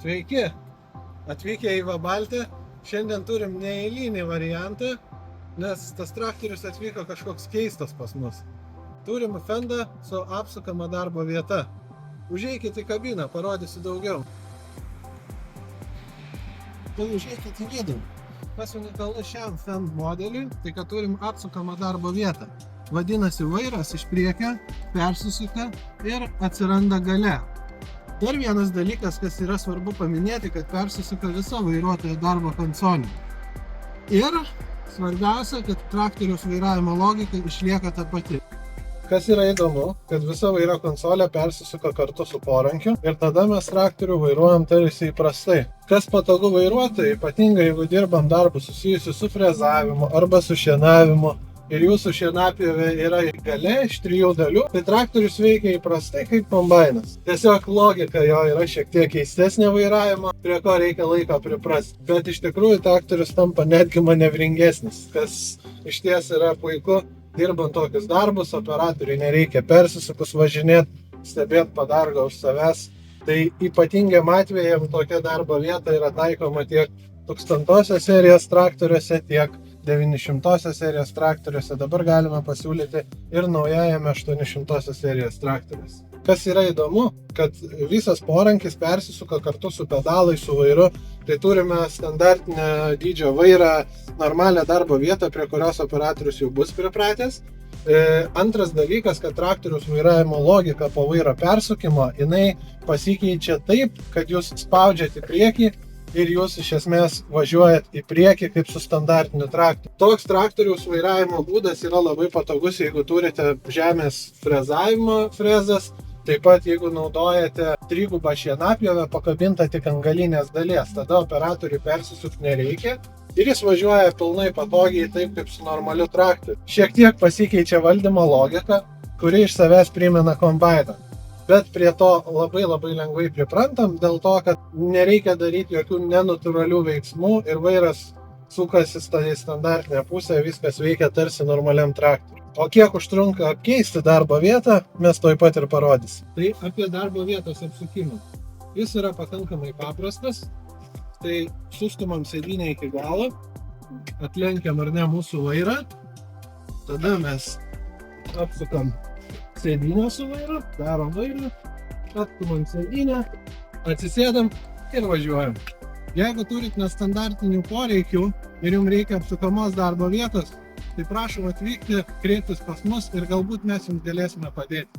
Sveiki, atvykę į Vabaltę. Šiandien turim neeilinį variantą, nes tas traktorius atvyko kažkoks keistas pas mus. Turim Fendą su apsukama darbo vieta. Užeikit į kabiną, parodysiu daugiau. Tai užeikit į vidų. Kas unikalu šiam Fend modeliui, tai kad turim apsukamą darbo vietą. Vadinasi, vairas iš priekio persisuka ir atsiranda gale. Dar vienas dalykas, kas yra svarbu paminėti, kad persisuka visa vairuotojo darbo konsolė. Ir svarbiausia, kad traktoriaus vairavimo logika išlieka ta pati. Kas yra įdomu, kad visa vairo konsolė persisuka kartu su porankiu ir tada mes traktorių vairuojam tarsi įprastai. Kas patogu vairuotojai, ypatingai jeigu dirbam darbus susijusius su frezavimu arba su šienavimu, ir jūsų šienapjovė yra gale iš 3 dalių, tai traktorius veikia įprastai kaip kombainas. Tiesiog logika jo yra šiek tiek keistesnė vairavimo, prie ko reikia laiko priprasti. Bet iš tikrųjų traktorius tampa netgi manevringesnis, kas iš ties yra puiku. Dirbant tokius darbus, operatoriui nereikia persisukus važinėti, stebėti padargą už savęs. Tai ypatingiam atvejam tokia darbo vieta yra taikoma tiek 1000 serijos traktoriuose, tiek 900 serijos traktoriuose. Dabar galime pasiūlyti ir naujajame 800 serijos traktoriuose. Kas yra įdomu, kad visas porankis persisuka kartu su pedalai, su vairu. Tai turime standartinę dydžio vairą, normalią darbo vietą, prie kurios operatorius jau bus pripratęs. Antras dalykas, kad traktoriaus vairavimo logika po vairo persukimo, jinai pasikeičia taip, kad jūs spaudžiate į priekį ir jūs iš esmės važiuojat į priekį kaip su standartiniu traktoriu. Toks traktoriaus vairavimo būdas yra labai patogus, jeigu turite žemės frezavimo frezas. Taip pat, jeigu naudojate trigubą šienapjovę pakabintą tik ant galinės dalies, tada operatoriui persisukti nereikia ir jis važiuoja pilnai patogiai taip kaip su normaliu traktoriu. Šiek tiek pasikeičia valdymo logika, kuri iš savęs primena kombainą. Bet prie to labai lengvai priprantam, dėl to, kad nereikia daryti jokių nenatūralių veiksmų ir vairas sukasi į standartinę pusę, viskas veikia tarsi normaliam traktoriui. O kiek užtrunka apkeisti darbo vietą, mes toj pat ir parodysim. Tai apie darbo vietos apsukimą. Jis yra pakankamai paprastas. Tai sustumam sėdynę iki galo, atlenkiam ar ne mūsų vairą, tada mes apsukam sėdynę su vairu, darom vairą, atstumam sėdynę, atsisėdam ir važiuojam. Jeigu turit nestandartinių poreikių ir jums reikia apsukamos darbo vietos, tai prašom atvykti, kreiptis pas mus ir galbūt mes jums galėsime padėti.